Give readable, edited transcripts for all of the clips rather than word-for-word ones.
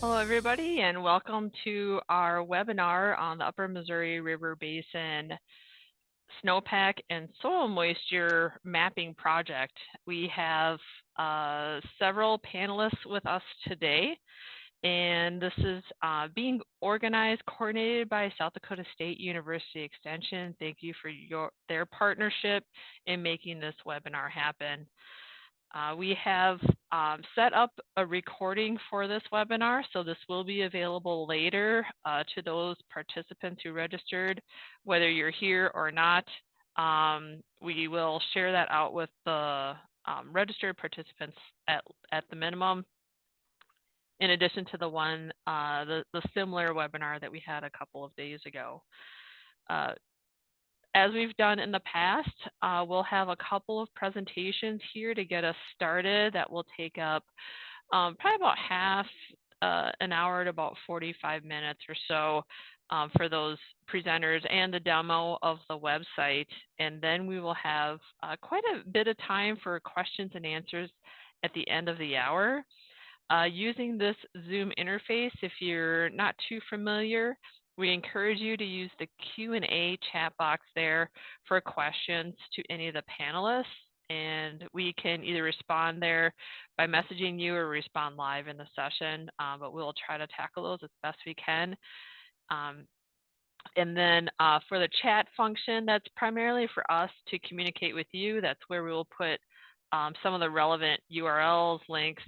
Hello, everybody, and welcome to our webinar on the Upper Missouri River Basin snowpack and soil moisture mapping project. We have several panelists with us today, and this is being organized, coordinated by South Dakota State University Extension. Thank you for their partnership in making this webinar happen. We have set up a recording for this webinar, so this will be available later to those participants who registered, whether you're here or not. We will share that out with the registered participants at the minimum, in addition to the similar webinar that we had a couple of days ago. As we've done in the past, we'll have a couple of presentations here to get us started that will take up probably about half an hour to about 45 minutes or so for those presenters and the demo of the website. And then we will have quite a bit of time for questions and answers at the end of the hour. Using this Zoom interface, if you're not too familiar, we encourage you to use the Q&A chat box there for questions to any of the panelists, and we can either respond there by messaging you or respond live in the session, but we'll try to tackle those as best we can. And then for the chat function, that's primarily for us to communicate with you. That's where we will put some of the relevant URLs, links,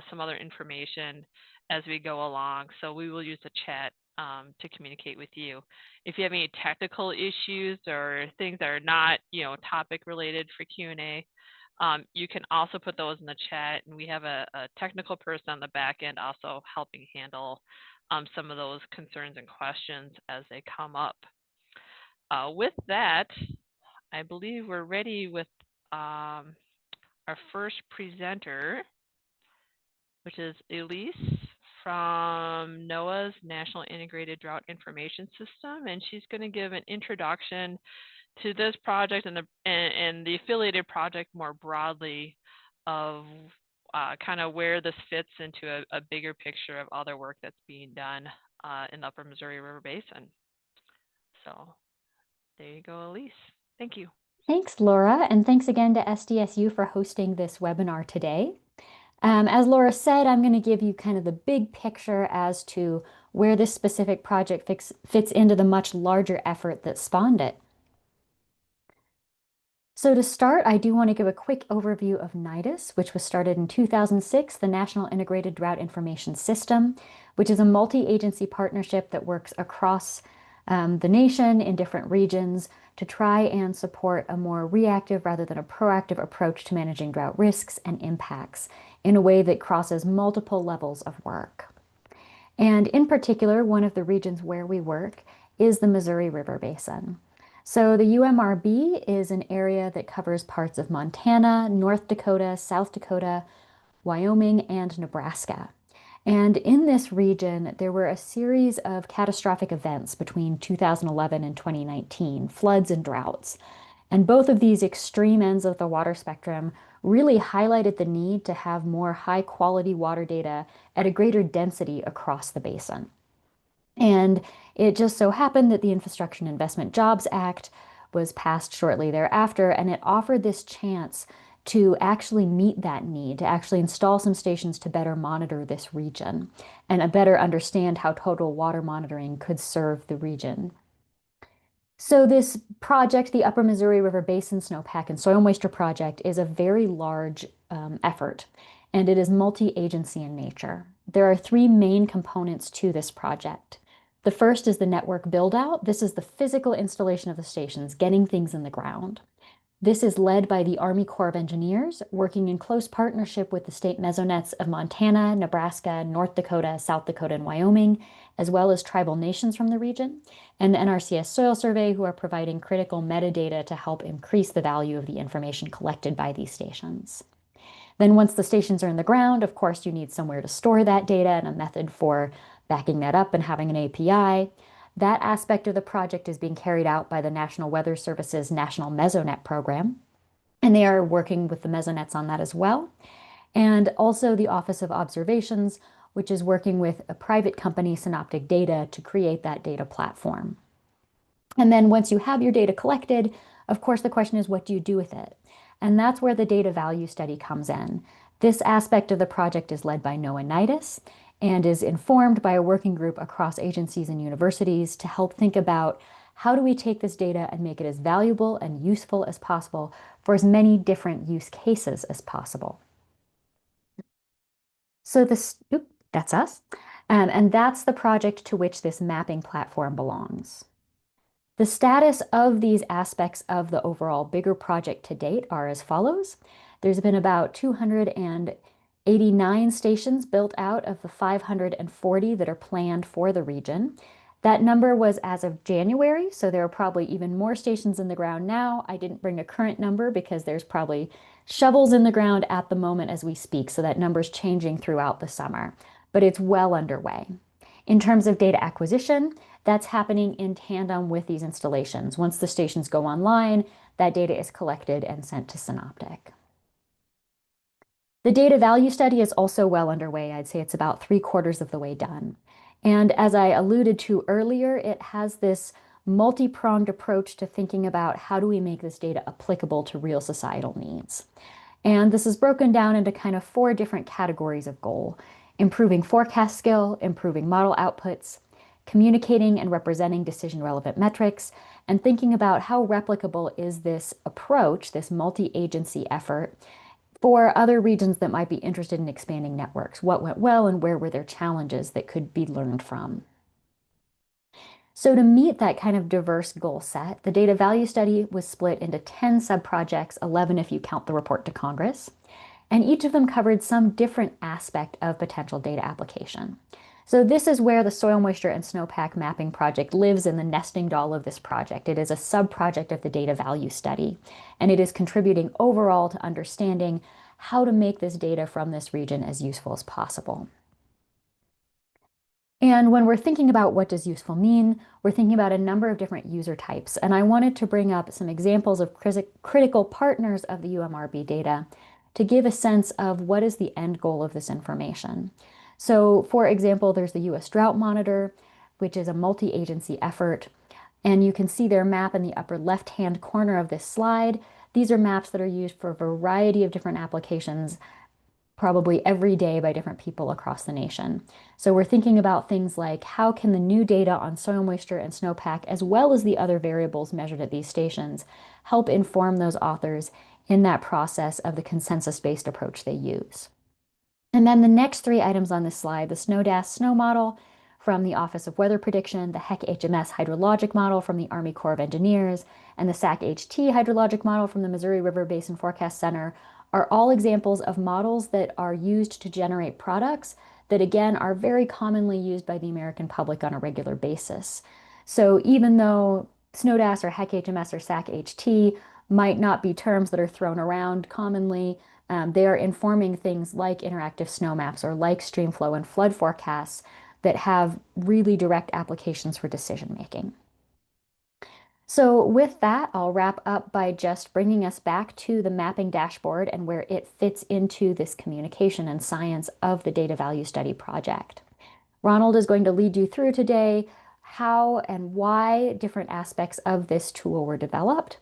some other information as we go along. So we will use the chat to communicate with you. If you have any technical issues or things that are not, topic related for Q&A, you can also put those in the chat, and we have a technical person on the back end also helping handle some of those concerns and questions as they come up. With that, I believe we're ready with our first presenter, which is Elise from NOAA's National Integrated Drought Information System, and she's going to give an introduction to this project and the affiliated project more broadly of kind of where this fits into a bigger picture of other work that's being done in the Upper Missouri River Basin. So there you go, Elise. Thank you. Thanks, Laura, and thanks again to SDSU for hosting this webinar today. As Laura said, I'm going to give you kind of the big picture as to where this specific project fits into the much larger effort that spawned it. So to start, I do want to give a quick overview of NIDIS, which was started in 2006, the National Integrated Drought Information System, which is a multi-agency partnership that works across the nation in different regions to try and support a more reactive rather than a proactive approach to managing drought risks and impacts in a way that crosses multiple levels of work. And in particular, one of the regions where we work is the Missouri River Basin. So the UMRB is an area that covers parts of Montana, North Dakota, South Dakota, Wyoming, and Nebraska. And in this region, there were a series of catastrophic events between 2011 and 2019, floods and droughts. And both of these extreme ends of the water spectrum really highlighted the need to have more high-quality water data at a greater density across the basin. And it just so happened that the Infrastructure and Investment Jobs Act was passed shortly thereafter, and it offered this chance to actually meet that need, to actually install some stations to better monitor this region and better understand how total water monitoring could serve the region. So this project, the Upper Missouri River Basin Snowpack and Soil Moisture Project, is a very large effort, and it is multi-agency in nature. There are three main components to this project. The first is the network build-out. This is the physical installation of the stations, getting things in the ground. This is led by the Army Corps of Engineers, working in close partnership with the state mesonets of Montana, Nebraska, North Dakota, South Dakota, and Wyoming, as well as tribal nations from the region, and the NRCS Soil Survey, who are providing critical metadata to help increase the value of the information collected by these stations. Then once the stations are in the ground, of course, you need somewhere to store that data and a method for backing that up and having an API. That aspect of the project is being carried out by the National Weather Service's National Mesonet program, and they are working with the mesonets on that as well. And also the Office of Observations which is working with a private company, Synoptic Data, to create that data platform. And then once you have your data collected, of course, the question is, what do you do with it? And that's where the data value study comes in. This aspect of the project is led by NOAA NIDIS and is informed by a working group across agencies and universities to help think about how do we take this data and make it as valuable and useful as possible for as many different use cases as possible. So that's us. And that's the project to which this mapping platform belongs. The status of these aspects of the overall bigger project to date are as follows. There's been about 289 stations built out of the 540 that are planned for the region. That number was as of January, so there are probably even more stations in the ground now. I didn't bring a current number because there's probably shovels in the ground at the moment as we speak, so that number's changing throughout the summer, but it's well underway. In terms of data acquisition, that's happening in tandem with these installations. Once the stations go online, that data is collected and sent to Synoptic. The data value study is also well underway. I'd say it's about 3/4 of the way done. And as I alluded to earlier, it has this multi-pronged approach to thinking about how do we make this data applicable to real societal needs. And this is broken down into kind of 4 different categories of goal: improving forecast skill, improving model outputs, communicating and representing decision-relevant metrics, and thinking about how replicable is this approach, this multi-agency effort, for other regions that might be interested in expanding networks. What went well and where were there challenges that could be learned from? So to meet that kind of diverse goal set, the data value study was split into 10 sub-projects, 11 if you count the report to Congress, and each of them covered some different aspect of potential data application. So this is where the soil moisture and snowpack mapping project lives in the nesting doll of this project. It is a sub-project of the data value study, and it is contributing overall to understanding how to make this data from this region as useful as possible. And when we're thinking about what does useful mean, we're thinking about a number of different user types. And I wanted to bring up some examples of critical partners of the UMRB data to give a sense of what is the end goal of this information. So for example, there's the U.S. Drought Monitor, which is a multi-agency effort. And you can see their map in the upper left-hand corner of this slide. These are maps that are used for a variety of different applications, probably every day by different people across the nation. So we're thinking about things like how can the new data on soil moisture and snowpack, as well as the other variables measured at these stations, help inform those authors in that process of the consensus-based approach they use. And then the next 3 items on this slide, the SNODAS snow model from the Office of Weather Prediction, the HEC-HMS hydrologic model from the Army Corps of Engineers, and the SAC-HT hydrologic model from the Missouri River Basin Forecast Center are all examples of models that are used to generate products that, again, are very commonly used by the American public on a regular basis. So even though SNODAS or HEC-HMS or SAC-HT might not be terms that are thrown around commonly, they are informing things like interactive snow maps or like stream flow and flood forecasts that have really direct applications for decision making. So with that, I'll wrap up by just bringing us back to the mapping dashboard and where it fits into this communication and science of the data value study project. Ronald is going to lead you through today how and why different aspects of this tool were developed.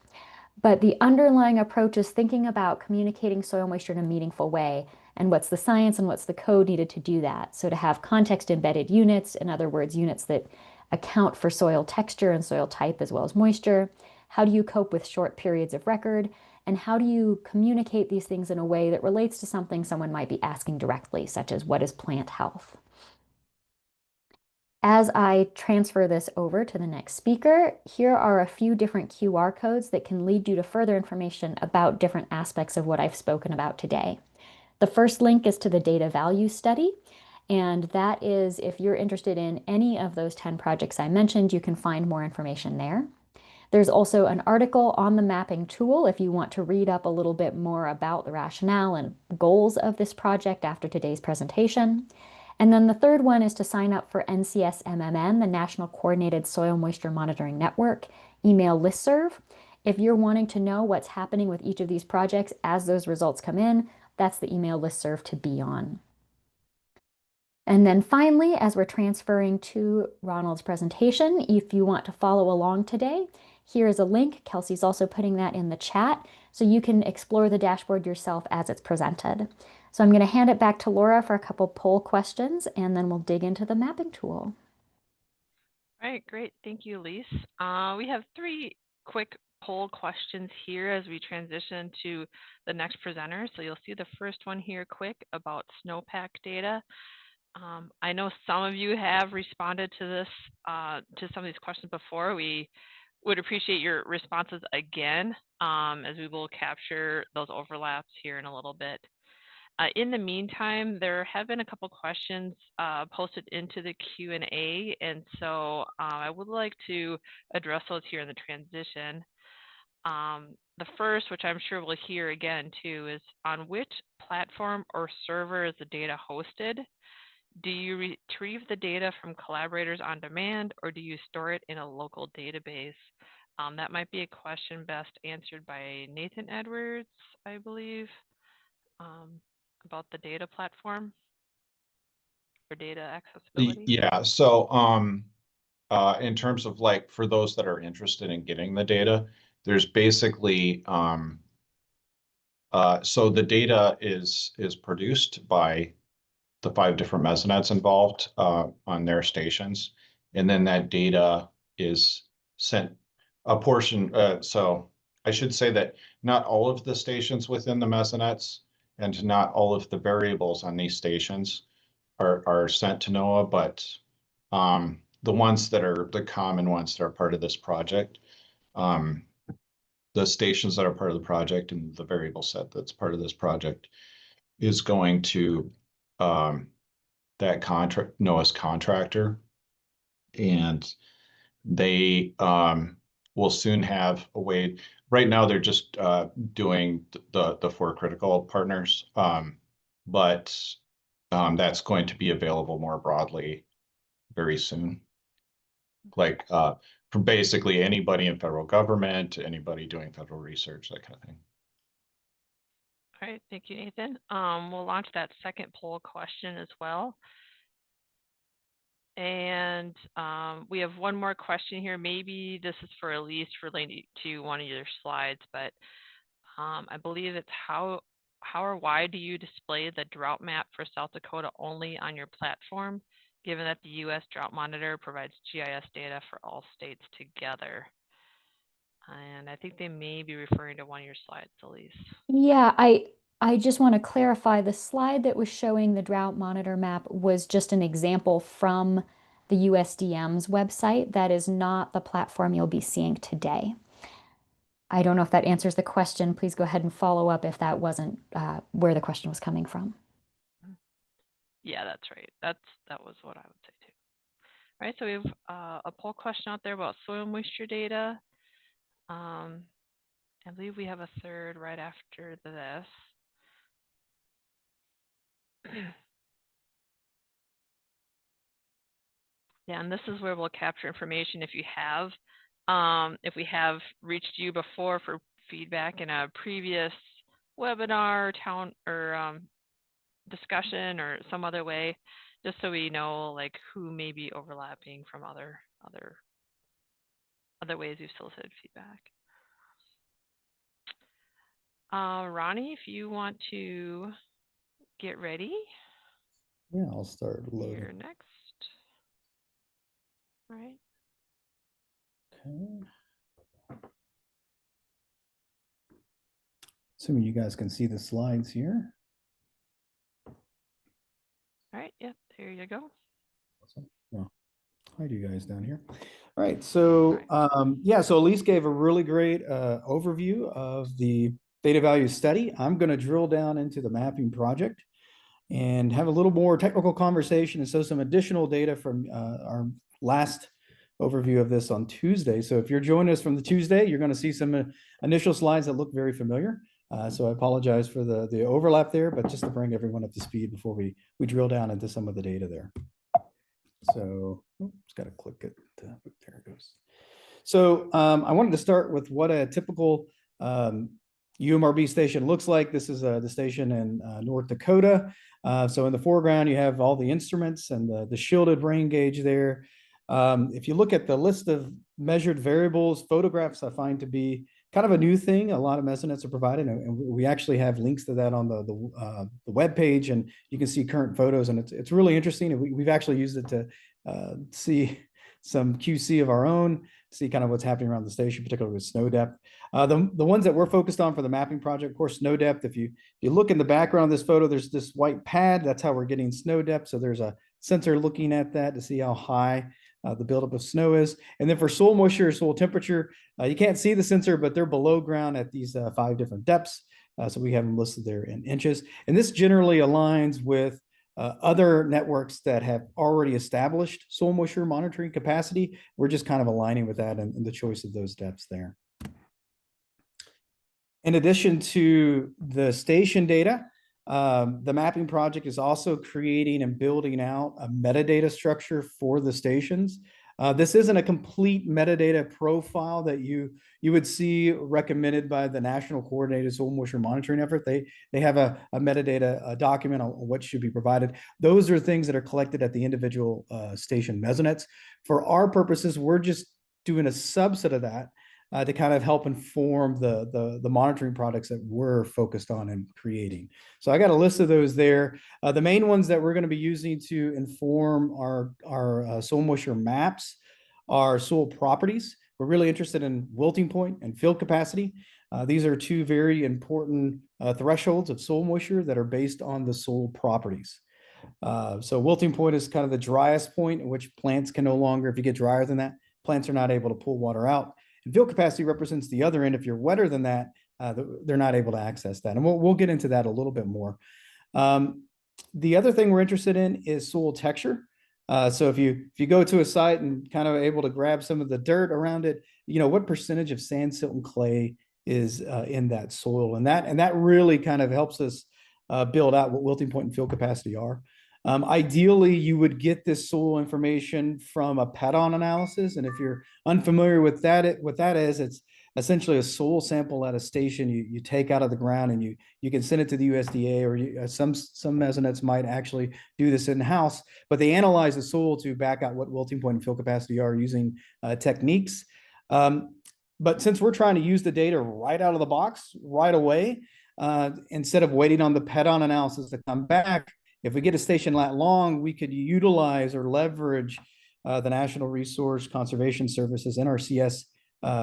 But the underlying approach is thinking about communicating soil moisture in a meaningful way and what's the science and what's the code needed to do that. So to have context embedded units, in other words, units that account for soil texture and soil type as well as moisture. How do you cope with short periods of record? And how do you communicate these things in a way that relates to something someone might be asking directly, such as what is plant health? As I transfer this over to the next speaker, here are a few different QR codes that can lead you to further information about different aspects of what I've spoken about today. The first link is to the data value study, and that is if you're interested in any of those 10 projects I mentioned, you can find more information there. There's also an article on the mapping tool if you want to read up a little bit more about the rationale and goals of this project after today's presentation. And then the third one is to sign up for NCSMMN, the National Coordinated Soil Moisture Monitoring Network email listserv. If you're wanting to know what's happening with each of these projects as those results come in, that's the email listserv to be on. And then finally, as we're transferring to Ronald's presentation, if you want to follow along today, here is a link. Kelsey's also putting that in the chat, so you can explore the dashboard yourself as it's presented. So I'm going to hand it back to Laura for a couple poll questions, and then we'll dig into the mapping tool. All right, great. Thank you, Elise. We have 3 quick poll questions here as we transition to the next presenter. So you'll see the first one here quick about snowpack data. I know some of you have responded to this, to some of these questions before. We would appreciate your responses again, as we will capture those overlaps here in a little bit. In the meantime, there have been a couple questions posted into the Q&A, and so I would like to address those here in the transition. The first, which I'm sure we'll hear again too, is on which platform or server is the data hosted? Do you retrieve the data from collaborators on demand, or do you store it in a local database? That might be a question best answered by Nathan Edwards, I believe, about the data platform or data accessibility. Yeah, so in terms of like for those that are interested in getting the data, there's basically so the data is produced by the 5 different mesonettes involved on their stations, and then that data is sent a portion. So I should say that not all of the stations within the mesonettes and not all of the variables on these stations are sent to NOAA, but the ones that are the common ones that are part of this project, the stations that are part of the project and the variable set that's part of this project is going to that contract, NOAA's contractor, and they will soon have a way. Right now, they're just doing the 4 critical partners, but that's going to be available more broadly very soon. Like from basically anybody in federal government, anybody doing federal research, that kind of thing. All right, thank you, Nathan. We'll launch that second poll question as well. And we have one more question here. Maybe this is for Elise related to one of your slides, but I believe it's how or why do you display the drought map for South Dakota only on your platform, given that the U.S. Drought Monitor provides GIS data for all states together? And I think they may be referring to one of your slides, Elise. Yeah, I just want to clarify the slide that was showing the drought monitor map was just an example from the USDM's website. That is not the platform you'll be seeing today. I don't know if that answers the question. Please go ahead and follow up if that wasn't where the question was coming from. Yeah, that's right. That was what I would say too. All right, so we have a poll question out there about soil moisture data. I believe we have a third right after this. Yeah, and this is where we'll capture information if you have. If we have reached you before for feedback in a previous webinar, town, or discussion, or some other way, just so we know like who may be overlapping from other ways we've solicited feedback. Ronnie, if you want to get ready. Yeah, I'll start loading. You're next. All right. Okay. Assuming you guys can see the slides here. All right. Yep. There you go. Awesome. Well, hi to you guys down here. All right. So yeah, so Elise gave a really great overview of the data value study. I'm going to drill down into the mapping project and have a little more technical conversation and show some additional data from our last overview of this on Tuesday. So if you're joining us from the Tuesday, you're going to see some initial slides that look very familiar. So I apologize for the overlap there, but just to bring everyone up to speed before we drill down into some of the data there. So just got to click it. There it goes. So I wanted to start with what a typical UMRB station looks like. This is the station in North Dakota. So in the foreground, you have all the instruments and the shielded rain gauge there. If you look at the list of measured variables, photographs I find to be kind of a new thing. A lot of mesonettes are provided, and we actually have links to that on the web page, and you can see current photos, and it's really interesting. And we've actually used it to see some QC of our own, see kind of what's happening around the station, particularly with snow depth. The ones that we're focused on for the mapping project, of course, snow depth. If you look in the background of this photo, there's this white pad. That's how we're getting snow depth. So there's a sensor looking at that to see how high the buildup of snow is. And then for soil moisture, soil temperature, you can't see the sensor, but they're below ground at these 5 different depths. So we have them listed there in inches. And this generally aligns with other networks that have already established soil moisture monitoring capacity. We're just kind of aligning with that and the choice of those depths there. In addition to the station data, the mapping project is also creating and building out a metadata structure for the stations. This isn't a complete metadata profile that you would see recommended by the National Coordinated Soil Moisture Monitoring Effort. They have a metadata document on what should be provided. Those are things that are collected at the individual station mesonettes. For our purposes, we're just doing a subset of that to kind of help inform the monitoring products that we're focused on and creating. So I got a list of those there. The main ones that we're going to be using to inform our soil moisture maps are soil properties. We're really interested in wilting point and field capacity. These are 2 very important thresholds of soil moisture that are based on the soil properties. So wilting point is kind of the driest point in which plants can no longer, if you get drier than that, plants are not able to pull water out. And field capacity represents the other end. If you're wetter than that, they're not able to access that. And we'll get into that a little bit more. The other thing we're interested in is soil texture. So if you go to a site and kind of able to grab some of the dirt around it, what percentage of sand, silt, and clay is in that soil, and that really kind of helps us build out what wilting point and field capacity are. Ideally, you would get this soil information from a PET-ON analysis, and if you're unfamiliar with that, what that is, it's essentially a soil sample at a station you take out of the ground, and you can send it to the USDA, or some mesonettes might actually do this in-house, but they analyze the soil to back out what wilting point and field capacity are using techniques. But since we're trying to use the data right out of the box right away, instead of waiting on the PET-ON analysis to come back, if we get a station that long, we could utilize or leverage the National Resource Conservation Services NRCS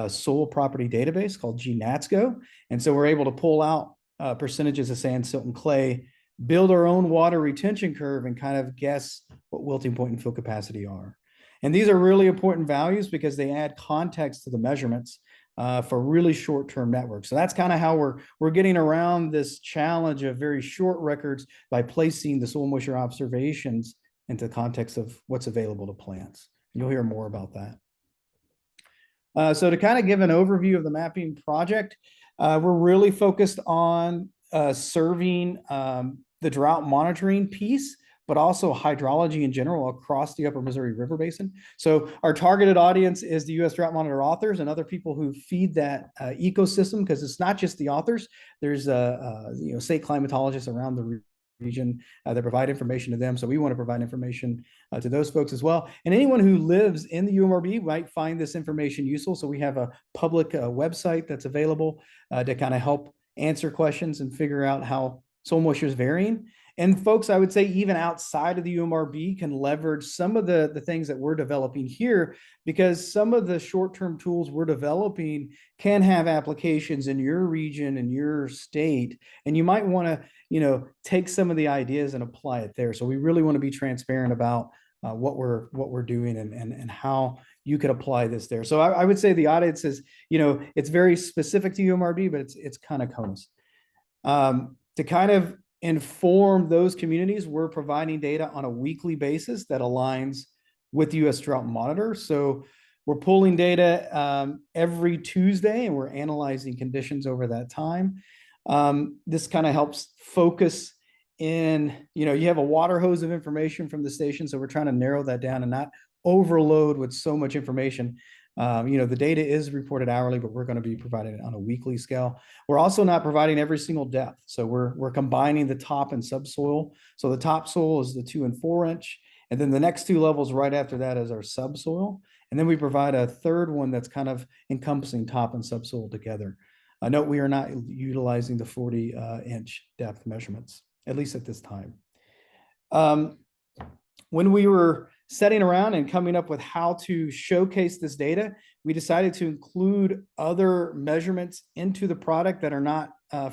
soil property database called GNATSCO. And so we're able to pull out percentages of sand, silt, and clay, build our own water retention curve, and kind of guess what wilting point and field capacity are. And these are really important values because they add context to the measurements for really short-term networks. So that's kind of how we're getting around this challenge of very short records by placing the soil moisture observations into the context of what's available to plants. You'll hear more about that. So to kind of give an overview of the mapping project, we're really focused on serving the drought monitoring piece, but also hydrology in general across the upper Missouri River Basin. So our targeted audience is the U.S. Drought Monitor authors and other people who feed that ecosystem, because it's not just the authors. There's state climatologists around the region that provide information to them. So we want to provide information to those folks as well. And anyone who lives in the UMRB might find this information useful. So we have a public website that's available to kind of help answer questions and figure out how soil moisture is varying. And folks, I would say even outside of the UMRB can leverage some of the things that we're developing here, because some of the short-term tools we're developing can have applications in your region and your state. And you might want to, take some of the ideas and apply it there. So we really want to be transparent about what we're doing and how you could apply this there. So I would say the audience is, it's very specific to UMRB, but it's kind of CONUS. To kind of inform those communities, we're providing data on a weekly basis that aligns with the U.S. Drought Monitor. So we're pulling data every Tuesday, and we're analyzing conditions over that time. This kind of helps focus in, you have a water hose of information from the station, so we're trying to narrow that down and not overload with so much information. The data is reported hourly, but we're going to be providing it on a weekly scale. We're also not providing every single depth. So we're combining the top and subsoil. So the topsoil is the 2 and 4 inch. And then the next 2 levels right after that is our subsoil. And then we provide a third one that's kind of encompassing top and subsoil together. Note we are not utilizing the 40 inch depth measurements, at least at this time. When we were setting around and coming up with how to showcase this data, we decided to include other measurements into the product that are not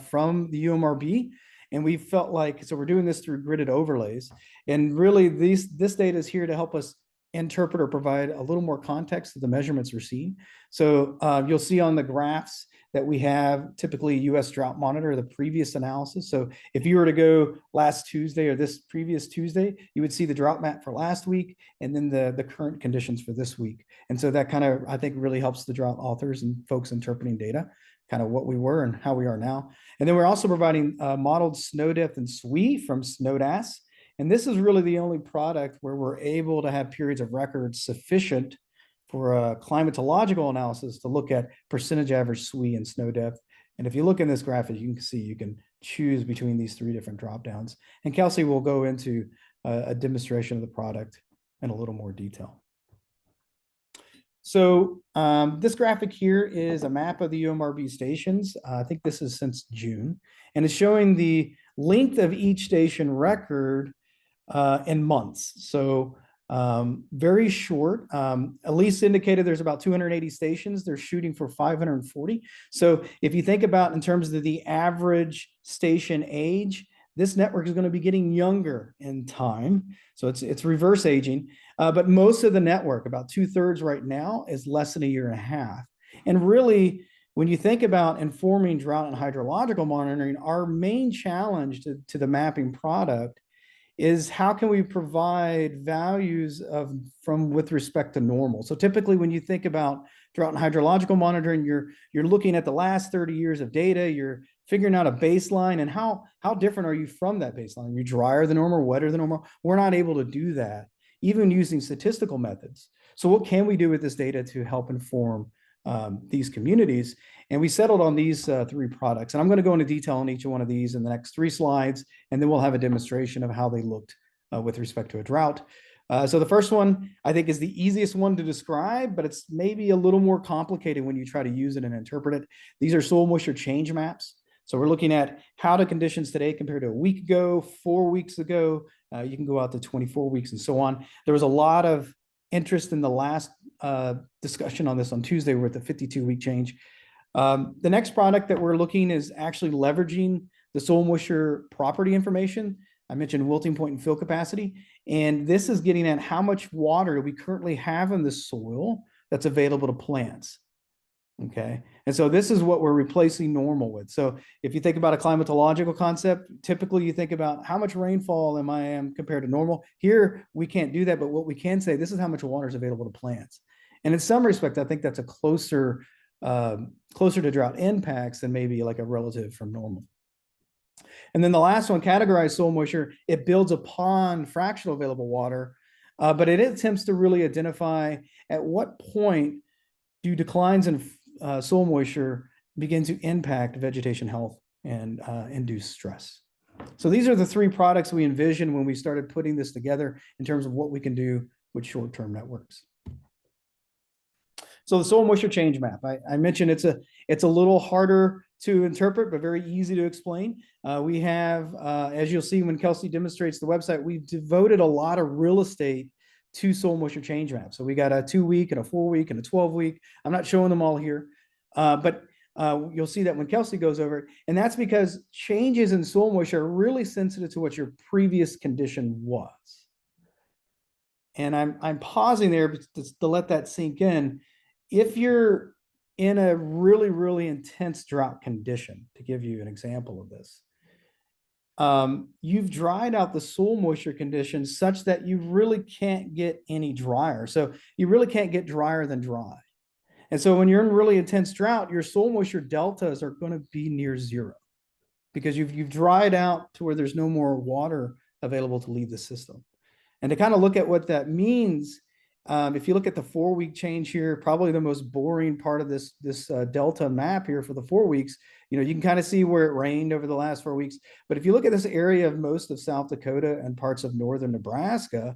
from the UMRB. And we felt like, so we're doing this through gridded overlays. And really this data is here to help us interpret or provide a little more context to the measurements we're seeing. So you'll see on the graphs that we have typically US Drought Monitor, the previous analysis. So if you were to go last Tuesday or this previous Tuesday, you would see the drought map for last week and then the current conditions for this week. And so that kind of, I think, really helps the drought authors and folks interpreting data, kind of what we were and how we are now. And then we're also providing modeled snow depth and SWE from SNODAS. And this is really the only product where we're able to have periods of record sufficient for a climatological analysis to look at percentage average SWE and snow depth. And if you look in this graphic, you can see you can choose between these 3 different drop downs. And Kelsey will go into a demonstration of the product in a little more detail. So this graphic here is a map of the UMRB stations. I think this is since June, and it's showing the length of each station record in months. So very short. Elise indicated there's about 280 stations. They're shooting for 540. So if you think about in terms of the average station age, this network is going to be getting younger in time. So it's reverse aging. But most of the network, about 2/3 right now, is less than a year and a half. And really, when you think about informing drought and hydrological monitoring, our main challenge to the mapping product is how can we provide values from with respect to normal. So typically when you think about drought and hydrological monitoring, you're looking at the last 30 years of data, you're figuring out a baseline, and how different are you from that baseline? Are you drier than normal, wetter than normal? We're not able to do that, even using statistical methods. So what can we do with this data to help inform these communities? And we settled on these 3 products. And I'm going to go into detail on each one of these in the next 3 slides, and then we'll have a demonstration of how they looked with respect to a drought. So the first one, I think, is the easiest one to describe, but it's maybe a little more complicated when you try to use it and interpret it. These are soil moisture change maps. So we're looking at how the conditions today compared to a week ago, 4 weeks ago. You can go out to 24 weeks and so on. There was a lot of interest in the last discussion on this on Tuesday with the 52-week change. The next product that we're looking is actually leveraging the soil moisture property information. I mentioned wilting point and fill capacity, and this is getting at how much water we currently have in the soil that's available to plants. Okay, and so this is what we're replacing normal with. So if you think about a climatological concept, typically you think about how much rainfall am I compared to normal. Here we can't do that, but what we can say, this is how much water is available to plants. And in some respect, I think that's a closer to drought impacts than maybe like a relative from normal. And then the last one, categorized soil moisture, it builds upon fractional available water, but it attempts to really identify at what point do declines in soil moisture begin to impact vegetation health and induce stress. So these are the 3 products we envisioned when we started putting this together in terms of what we can do with short-term networks. So the soil moisture change map, I mentioned it's a little harder to interpret, but very easy to explain. We have, as you'll see when Kelsey demonstrates the website, we've devoted a lot of real estate to soil moisture change maps. So we got a 2-week and a 4-week and a 12-week. I'm not showing them all here, but you'll see that when Kelsey goes over it. And that's because changes in soil moisture are really sensitive to what your previous condition was. And I'm pausing there to let that sink in. If you're in a really, really intense drought condition, to give you an example of this, you've dried out the soil moisture conditions such that you really can't get any drier. So you really can't get drier than dry. And so when you're in really intense drought, your soil moisture deltas are going to be near 0 because you've dried out to where there's no more water available to leave the system. And to kind of look at what that means If you look at the 4-week change here, probably the most boring part of this delta map here for the 4 weeks, you can kind of see where it rained over the last 4 weeks. But if you look at this area of most of South Dakota and parts of northern Nebraska,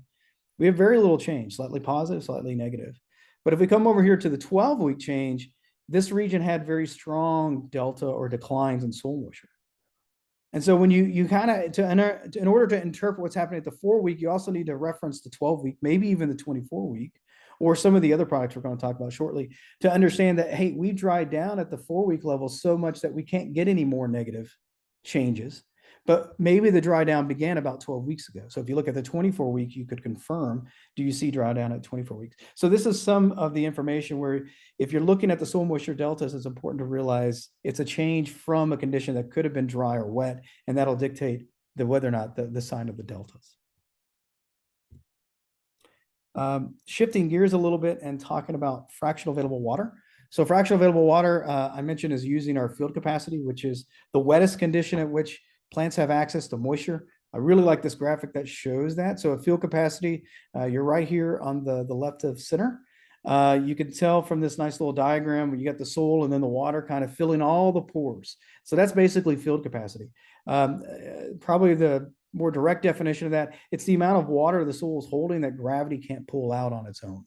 we have very little change, slightly positive, slightly negative. But if we come over here to the 12-week change, this region had very strong delta or declines in soil moisture. And so when you kind of, in order to interpret what's happening at the 4-week, you also need to reference the 12-week, maybe even the 24-week, or some of the other products we're going to talk about shortly, to understand that, hey, we dried down at the 4-week level so much that we can't get any more negative changes. But maybe the dry down began about 12 weeks ago. So if you look at the 24-week, you could confirm, do you see dry down at 24 weeks? So this is some of the information where if you're looking at the soil moisture deltas, it's important to realize it's a change from a condition that could have been dry or wet, and that'll dictate whether or not the sign of the deltas. Shifting gears a little bit and talking about fractional available water. So fractional available water, I mentioned, is using our field capacity, which is the wettest condition at which plants have access to moisture. I really like this graphic that shows that. So at field capacity, you're right here on the left of center. You can tell from this nice little diagram when you got the soil and then the water kind of filling all the pores. So that's basically field capacity. Probably the more direct definition of that, it's the amount of water the soil is holding that gravity can't pull out on its own.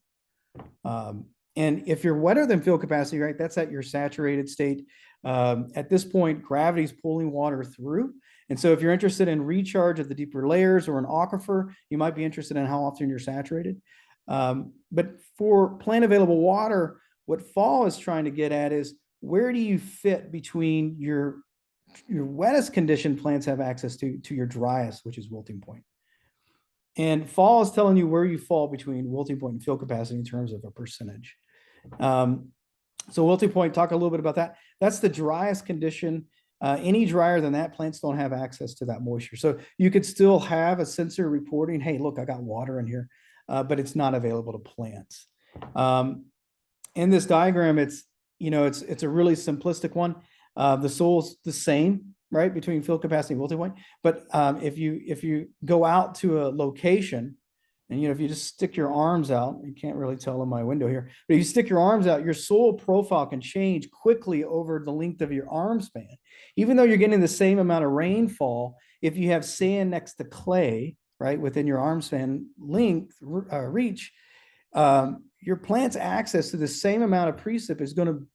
And if you're wetter than field capacity, right, that's at your saturated state. At this point, gravity is pulling water through. And so if you're interested in recharge of the deeper layers or an aquifer, you might be interested in how often you're saturated. But for plant available water, what fall is trying to get at is, where do you fit between your wettest condition plants have access to your driest, which is wilting point. And fall is telling you where you fall between wilting point and field capacity in terms of a percentage. So wilting point, talk a little bit about that. That's the driest condition. Any drier than that, plants don't have access to that moisture. So you could still have a sensor reporting, hey, look, I got water in here, but it's not available to plants. In this diagram, it's a really simplistic one. The soil's the same, right, between field capacity and wilting point. But if you go out to a location, and if you just stick your arms out, you can't really tell in my window here, but if you stick your arms out, your soil profile can change quickly over the length of your arm span. Even though you're getting the same amount of rainfall, if you have sand next to clay, right, within your arm span length reach, your plant's access to the same amount of precip is going to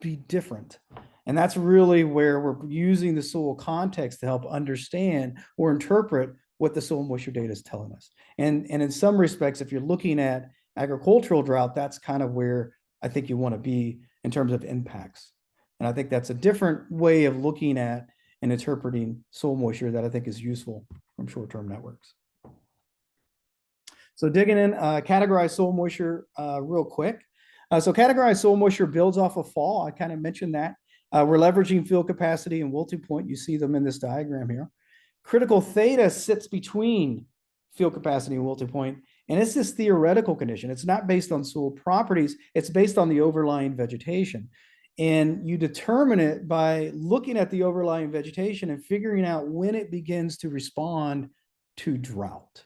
be different. And that's really where we're using the soil context to help understand or interpret what the soil moisture data is telling us. And in some respects, if you're looking at agricultural drought, that's kind of where I think you want to be in terms of impacts. And I think that's a different way of looking at and interpreting soil moisture that I think is useful from short-term networks. So digging in, categorize soil moisture real quick. So categorized soil moisture builds off of fall. I kind of mentioned that. We're leveraging field capacity and wilting point. You see them in this diagram here. Critical theta sits between field capacity and wilting point, and it's this theoretical condition. It's not based on soil properties. It's based on the overlying vegetation. And you determine it by looking at the overlying vegetation and figuring out when it begins to respond to drought.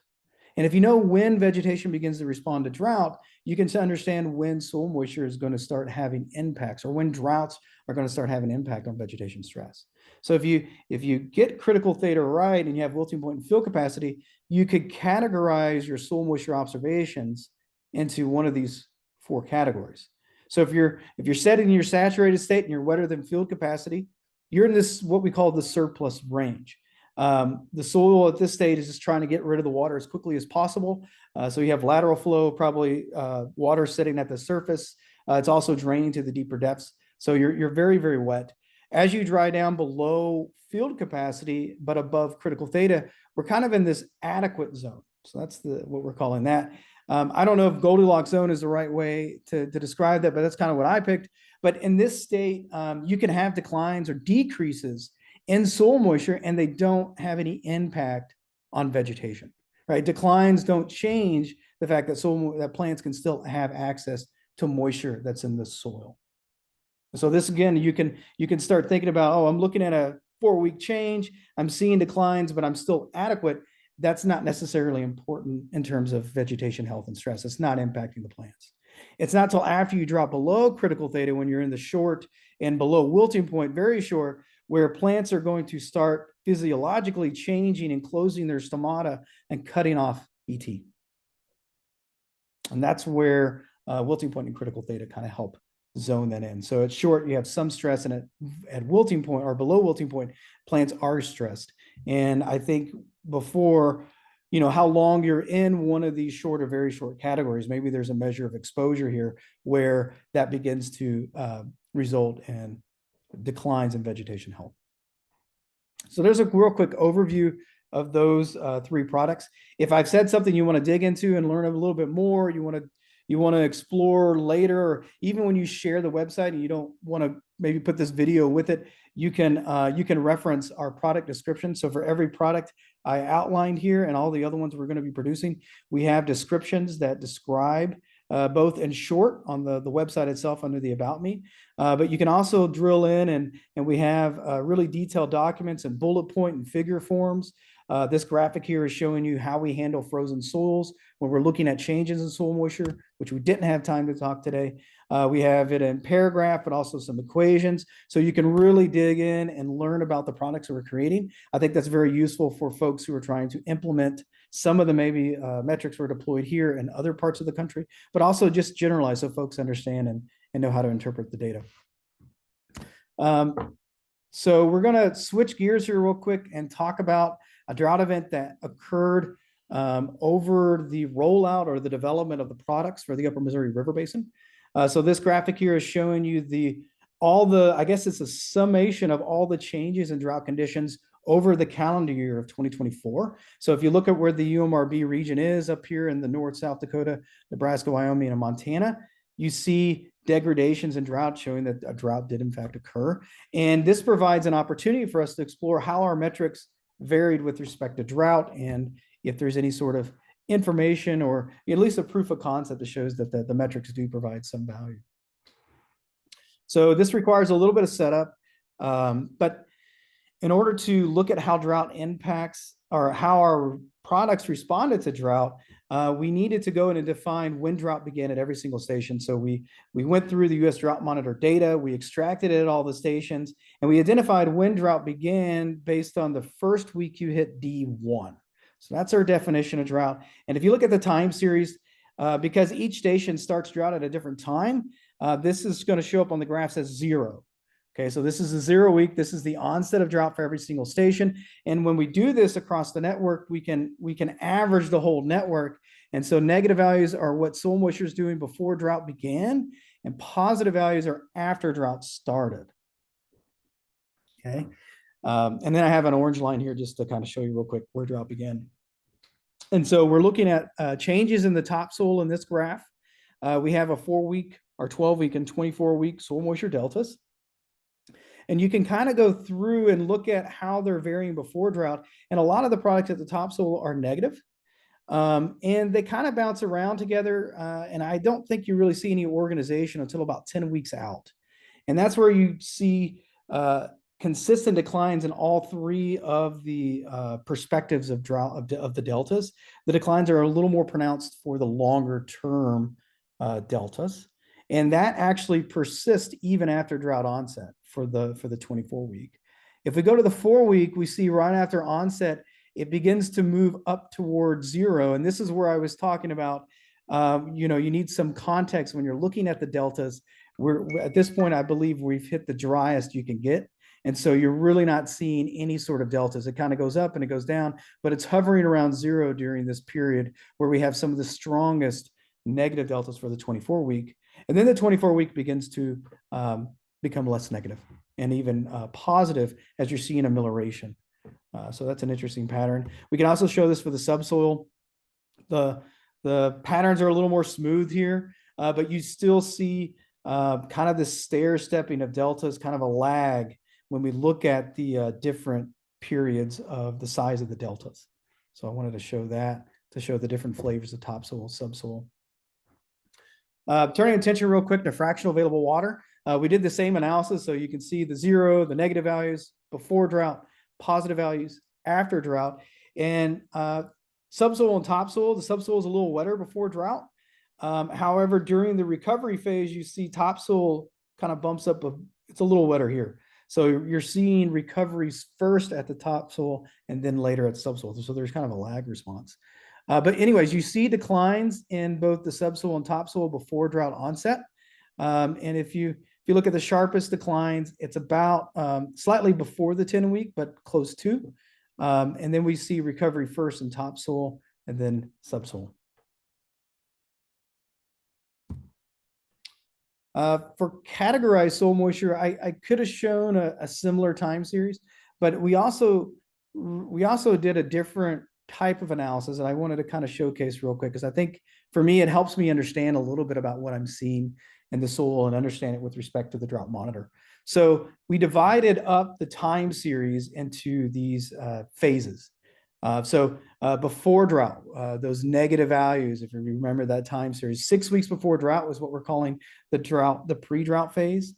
And if you know when vegetation begins to respond to drought, you can understand when soil moisture is going to start having impacts, or when droughts are going to start having impact on vegetation stress. So if you get critical theta right and you have wilting point and field capacity, you could categorize your soil moisture observations into one of these 4 categories. So if you're setting your saturated state and you're wetter than field capacity, you're in this what we call the surplus range. The soil at this stage is just trying to get rid of the water as quickly as possible. So you have lateral flow, probably water sitting at the surface. It's also draining to the deeper depths. So you're very, very wet. As you dry down below field capacity, but above critical theta, we're kind of in this adequate zone. So that's what we're calling that. I don't know if Goldilocks zone is the right way to describe that, but that's kind of what I picked. But in this state, you can have declines or decreases in soil moisture, and they don't have any impact on vegetation, right? Declines don't change the fact that plants can still have access to moisture that's in the soil. So this, again, you can start thinking about, oh, I'm looking at a 4-week change. I'm seeing declines, but I'm still adequate. that's not necessarily important in terms of vegetation health and stress. It's not impacting the plants. It's not till after you drop below critical theta, when you're in the short and below wilting point, very short, where plants are going to start physiologically changing and closing their stomata and cutting off ET. And that's where wilting point and critical theta kind of help zone that in. So at short, you have some stress, and at wilting point or below wilting point, plants are stressed. And I think before, you know, how long you're in one of these short or very short categories, maybe there's a measure of exposure here where that begins to result in declines in vegetation health. So there's a real quick overview of those three products. If I've said something you want to dig into and learn a little bit more, you want to explore later, or even when you share the website and you don't want to maybe put this video with it, you can reference our product description. So for every product I outlined here and all the other ones we're going to be producing, we have descriptions that describe both in short on the website itself under the About Me, but you can also drill in and we have really detailed documents and bullet point and figure forms. This graphic here is showing you how we handle frozen soils when we're looking at changes in soil moisture, which we didn't have time to talk today. We have it in paragraph, but also some equations. So you can really dig in and learn about the products that we're creating. I think that's very useful for folks who are trying to implement some of the maybe metrics were deployed here in other parts of the country, but also just generalize so folks understand and know how to interpret the data. So we're going to switch gears here real quick and talk about a drought event that occurred over the rollout or the development of the products for the Upper Missouri River Basin. So this graphic here is showing you I guess it's a summation of all the changes in drought conditions over the calendar year of 2024. So if you look at where the UMRB region is up here in the North, South Dakota, Nebraska, Wyoming, and Montana, you see degradations in drought showing that a drought did in fact occur. And this provides an opportunity for us to explore how our metrics varied with respect to drought, and if there's any sort of information or at least a proof of concept that shows that the metrics do provide some value. So this requires a little bit of setup, but in order to look at how drought impacts or how our products responded to drought, we needed to go in and define when drought began at every single station. So we went through the U.S. Drought Monitor data, we extracted it at all the stations, and we identified when drought began based on the first week you hit D1. So that's our definition of drought. And if you look at the time series, because each station starts drought at a different time, this is going to show up on the graphs as 0. Okay, so this is a 0 week. This is the onset of drought for every single station. And when we do this across the network, we can average the whole network. And so negative values are what soil moisture is doing before drought began, and positive values are after drought started. Okay, and then I have an orange line here just to kind of show you real quick where drought began. And so we're looking at changes in the topsoil in this graph. We have a 4-week or 12-week and 24-week soil moisture deltas. And you can kind of go through and look at how they're varying before drought. And a lot of the products at the topsoil are negative. And they kind of bounce around together. And I don't think you really see any organization until about 10 weeks out. And that's where you see consistent declines in all three of the perspectives of drought of the deltas. The declines are a little more pronounced for the longer term deltas. And that actually persists even after drought onset for the 24-week. If we go to the 4-week, we see right after onset, it begins to move up towards 0. And this is where I was talking about, you need some context when you're looking at the deltas. We're at this point, I believe we've hit the driest you can get. And so you're really not seeing any sort of deltas. It kind of goes up and it goes down, but it's hovering around 0 during this period where we have some of the strongest negative deltas for the 24-week. And then the 24-week begins to become less negative and even positive as you're seeing amelioration. So that's an interesting pattern. We can also show this for the subsoil. The patterns are a little more smooth here, but you still see kind of this stair-stepping of deltas, kind of a lag when we look at the different periods of the size of the deltas. So I wanted to show that to show the different flavors of topsoil, subsoil. Turning attention real quick to fractional available water. We did the same analysis, so you can see the 0, the negative values before drought, positive values after drought. And subsoil and topsoil, the subsoil is a little wetter before drought. However, during the recovery phase, you see topsoil kind of bumps up, it's a little wetter here. So you're seeing recoveries first at the topsoil and then later at subsoil. So there's kind of a lag response. But anyways, you see declines in both the subsoil and topsoil before drought onset. And if you look at the sharpest declines, it's about slightly before the 10-week, but close to. And then we see recovery first in topsoil and then subsoil. For categorized soil moisture, I could have shown a similar time series, but we also did a different type of analysis, and I wanted to kind of showcase real quick because I think for me it helps me understand a little bit about what I'm seeing in the soil and understand it with respect to the drought monitor. So we divided up the time series into these phases. Before drought, those negative values, if you remember that time series, 6 weeks before drought was what we're calling the pre-drought phase.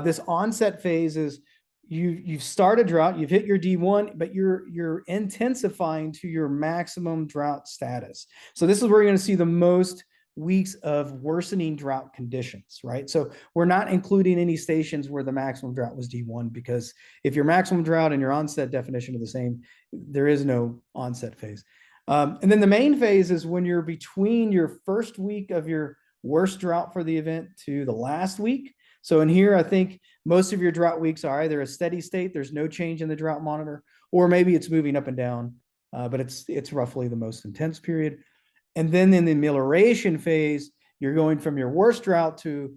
This onset phase is you've started drought, you've hit your D1, but you're intensifying to your maximum drought status. So this is where you're going to see the most weeks of worsening drought conditions, right? So we're not including any stations where the maximum drought was D1, because if your maximum drought and your onset definition are the same, there is no onset phase. And then the main phase is when you're between your first week of your worst drought for the event to the last week. So in here, I think most of your drought weeks are either a steady state, there's no change in the drought monitor, or maybe it's moving up and down, but it's roughly the most intense period. And then in the amelioration phase, you're going from your worst drought to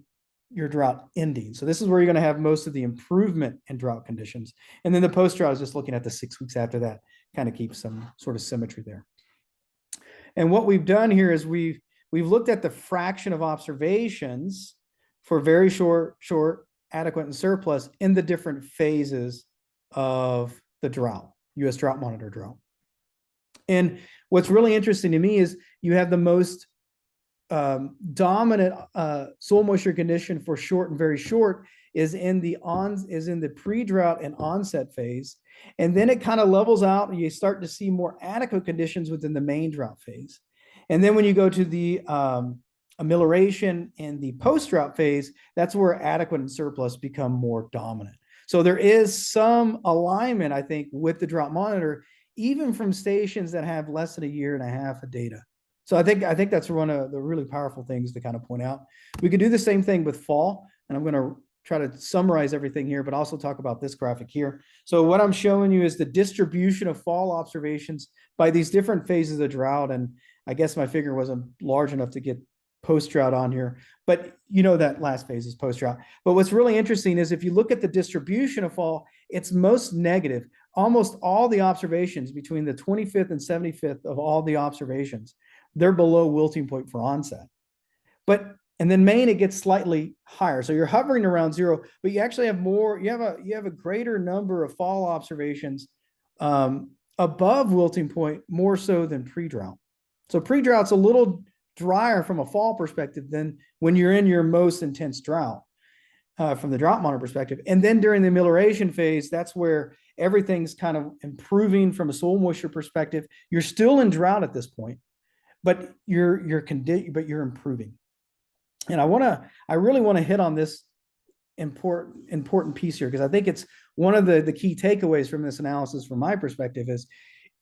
your drought ending. So this is where you're going to have most of the improvement in drought conditions. And then the post-drought is just looking at the 6 weeks after that, kind of keeps some sort of symmetry there. And what we've done here is we've looked at the fraction of observations for very short, adequate, and surplus in the different phases of the drought, U.S. Drought Monitor drought. And what's really interesting to me is you have the most dominant soil moisture condition for short and very short is in the pre-drought and onset phase. And then it kind of levels out and you start to see more adequate conditions within the main drought phase. And then when you go to the amelioration and the post-drought phase, that's where adequate and surplus become more dominant. So there is some alignment, I think, with the drought monitor, even from stations that have less than a year and a half of data. So I think that's one of the really powerful things to kind of point out. We could do the same thing with fall, and I'm going to try to summarize everything here, but also talk about this graphic here. So what I'm showing you is the distribution of fall observations by these different phases of drought. And I guess my figure wasn't large enough to get post-drought on here, but you know that last phase is post-drought. But what's really interesting is if you look at the distribution of fall, it's most negative. Almost all the observations between the 25th and 75th of all the observations, they're below wilting point for onset. And then Maine, it gets slightly higher. So you're hovering around 0, but you actually have more, you have a greater number of fall observations above wilting point, more so than pre-drought. So pre-drought's a little drier from a fall perspective than when you're in your most intense drought from the drought monitor perspective. And then during the amelioration phase, that's where everything's kind of improving from a soil moisture perspective. You're still in drought at this point, but you're improving. And I really want to hit on this important piece here, because I think it's one of the key takeaways from this analysis from my perspective is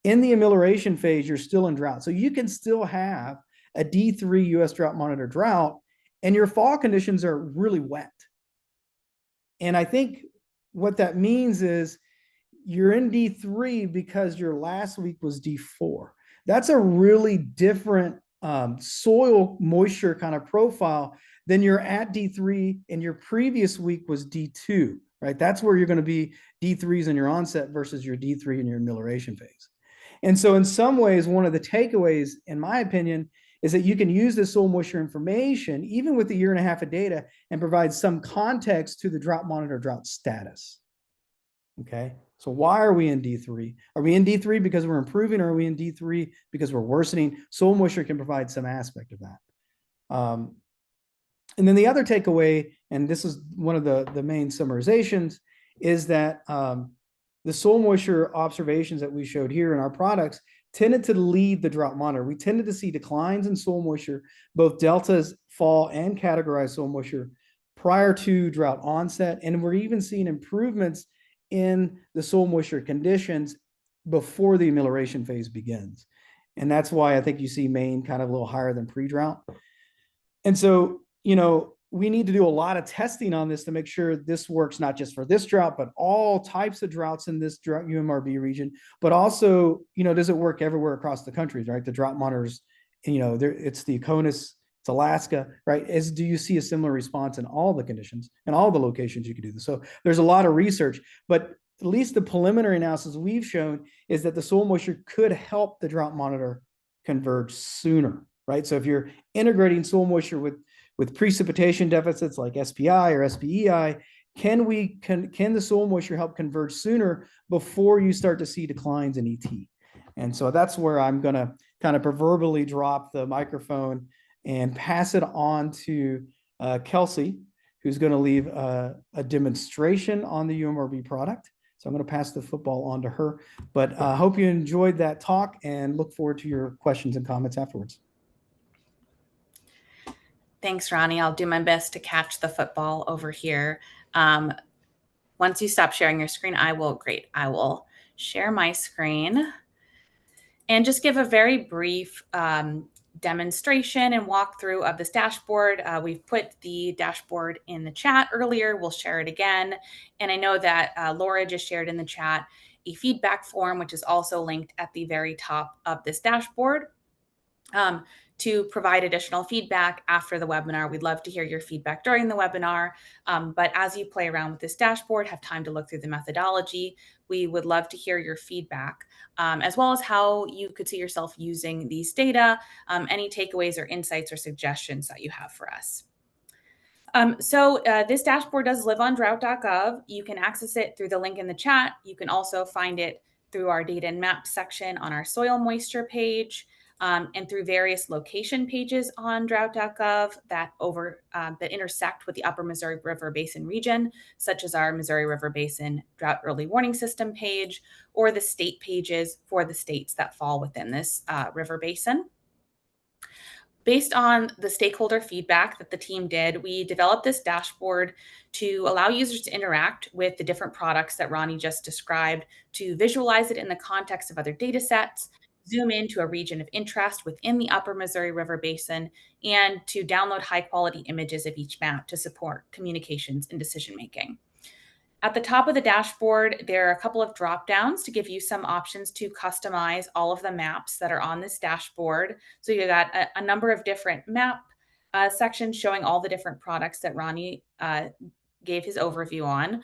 in the amelioration phase, you're still in drought. So you can still have a D3 U.S. Drought Monitor drought, and your fall conditions are really wet. And I think what that means is you're in D3 because your last week was D4. That's a really different soil moisture kind of profile than you're at D3 and your previous week was D2, right? That's where you're going to be D3s in your onset versus your D3 in your amelioration phase. And so in some ways, one of the takeaways, in my opinion, is that you can use this soil moisture information, even with a year and a half of data, and provide some context to the drought monitor drought status. Okay, so why are we in D3? Are we in D3 because we're improving, or are we in D3 because we're worsening? Soil moisture can provide some aspect of that. And then the other takeaway, and this is one of the main summarizations, is that the soil moisture observations that we showed here in our products tended to lead the drought monitor. We tended to see declines in soil moisture, both deltas, fall, and categorized soil moisture prior to drought onset. And we're even seeing improvements in the soil moisture conditions before the amelioration phase begins. And that's why I think you see Maine kind of a little higher than pre-drought. And so, we need to do a lot of testing on this to make sure this works not just for this drought, but all types of droughts in this drought UMRB region. But also, does it work everywhere across the country, right? The drought monitors, it's the CONUS, it's Alaska, right? Do you see a similar response in all the conditions and all the locations you can do this? So there's a lot of research, but at least the preliminary analysis we've shown is that the soil moisture could help the drought monitor converge sooner, right? So if you're integrating soil moisture with precipitation deficits like SPI or SPEI, can the soil moisture help converge sooner before you start to see declines in ET? And so that's where I'm going to kind of proverbially drop the microphone and pass it on to Kelsey, who's going to leave a demonstration on the UMRB product. So I'm going to pass the football on to her. But I hope you enjoyed that talk and look forward to your questions and comments afterwards. Thanks, Ronnie. I'll do my best to catch the football over here. Once you stop sharing your screen, I will share my screen and just give a very brief demonstration and walkthrough of this dashboard. We've put the dashboard in the chat earlier. We'll share it again. And I know that Laura just shared in the chat a feedback form, which is also linked at the very top of this dashboard. To provide additional feedback after the webinar. We'd love to hear your feedback during the webinar, but as you play around with this dashboard, have time to look through the methodology, we would love to hear your feedback, as well as how you could see yourself using these data, any takeaways or insights or suggestions that you have for us. So this dashboard does live on drought.gov. You can access it through the link in the chat. You can also find it through our data and maps section on our soil moisture page. And through various location pages on drought.gov that intersect with the Upper Missouri River Basin region, such as our Missouri River Basin Drought Early Warning System page, or the state pages for the states that fall within this river basin. Based on the stakeholder feedback that the team did, we developed this dashboard to allow users to interact with the different products that Ronnie just described, to visualize it in the context of other data sets, zoom into a region of interest within the Upper Missouri River Basin, and to download high-quality images of each map to support communications and decision-making. At the top of the dashboard, there are a couple of drop-downs to give you some options to customize all of the maps that are on this dashboard. So you got a number of different map sections showing all the different products that Ronnie gave his overview on.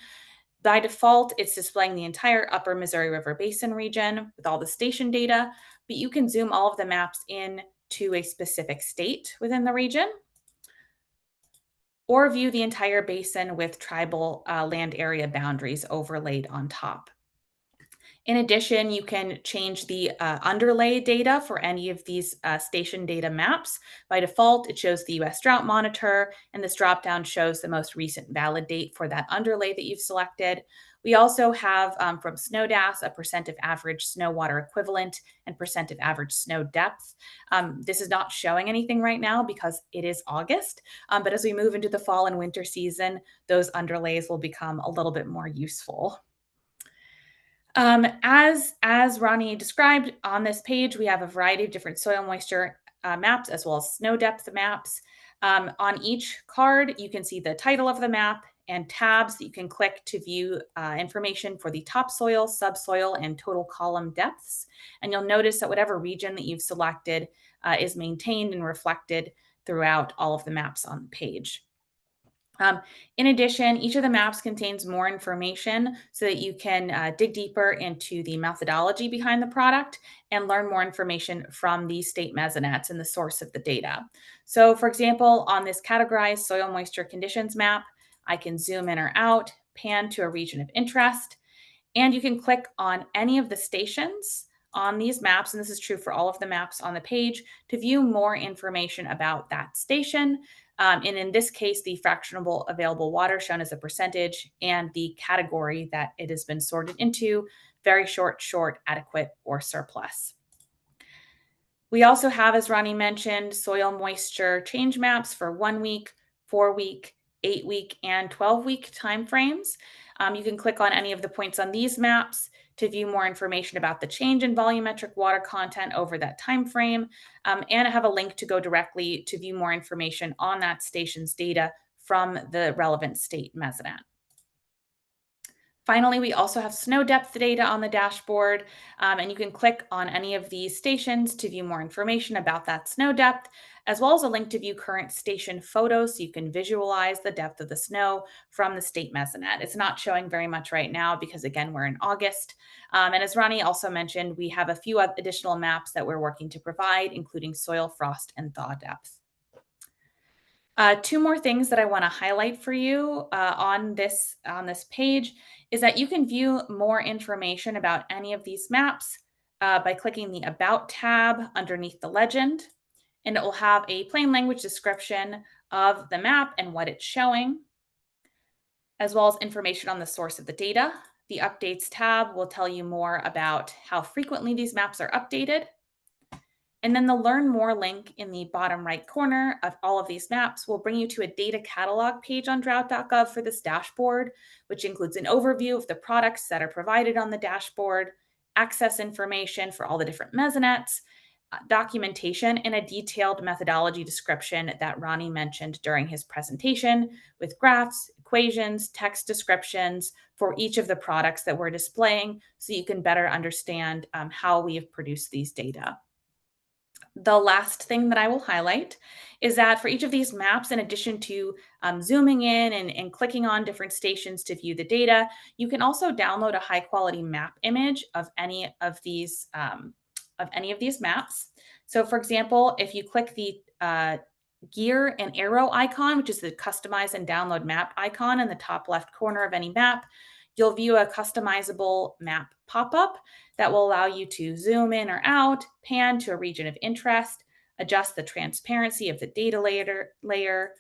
By default, it's displaying the entire Upper Missouri River Basin region with all the station data, but you can zoom all of the maps in to a specific state within the region, or view the entire basin with tribal land area boundaries overlaid on top. In addition, you can change the underlay data for any of these station data maps. By default, it shows the U.S. Drought Monitor, and this dropdown shows the most recent valid date for that underlay that you've selected. We also have from SNODAS a percent of average snow water equivalent and percent of average snow depth. This is not showing anything right now because it is August, but as we move into the fall and winter season, those underlays will become a little bit more useful. As Ronnie described on this page, we have a variety of different soil moisture maps as well as snow depth maps. On each card, you can see the title of the map and tabs that you can click to view information for the topsoil, subsoil, and total column depths. And you'll notice that whatever region that you've selected is maintained and reflected throughout all of the maps on the page. In addition, each of the maps contains more information so that you can dig deeper into the methodology behind the product and learn more information from the state mesonettes and the source of the data. So for example, on this categorized soil moisture conditions map, I can zoom in or out, pan to a region of interest, and you can click on any of the stations on these maps, and this is true for all of the maps on the page, to view more information about that station. And in this case, the fractionable available water shown as a percentage and the category that it has been sorted into, very short, short, adequate, or surplus. We also have, as Ronnie mentioned, soil moisture change maps for 1 week, 4 week, 8 week, and 12 week timeframes. You can click on any of the points on these maps to view more information about the change in volumetric water content over that time frame, and I have a link to go directly to view more information on that station's data from the relevant state mesonet. Finally, we also have snow depth data on the dashboard, and you can click on any of these stations to view more information about that snow depth, as well as a link to view current station photos so you can visualize the depth of the snow from the state mesonet. It's not showing very much right now because, again, we're in August. And as Ronnie also mentioned, we have a few additional maps that we're working to provide, including soil frost and thaw depth. Two more things that I want to highlight for you on this page is that you can view more information about any of these maps by clicking the About tab underneath the legend, and it will have a plain language description of the map and what it's showing, as well as information on the source of the data. The Updates tab will tell you more about how frequently these maps are updated. And then the Learn More link in the bottom right corner of all of these maps will bring you to a data catalog page on drought.gov for this dashboard, which includes an overview of the products that are provided on the dashboard, access information for all the different mesonets, documentation, and a detailed methodology description that Ronnie mentioned during his presentation with graphs, equations, text descriptions for each of the products that we're displaying so you can better understand how we have produced these data. The last thing that I will highlight is that for each of these maps, in addition to zooming in and clicking on different stations to view the data, you can also download a high quality map image of any of these maps. So for example, if you click the gear and arrow icon, which is the customize and download map icon in the top left corner of any map, you'll view a customizable map pop-up that will allow you to zoom in or out, pan to a region of interest, adjust the transparency of the data layer.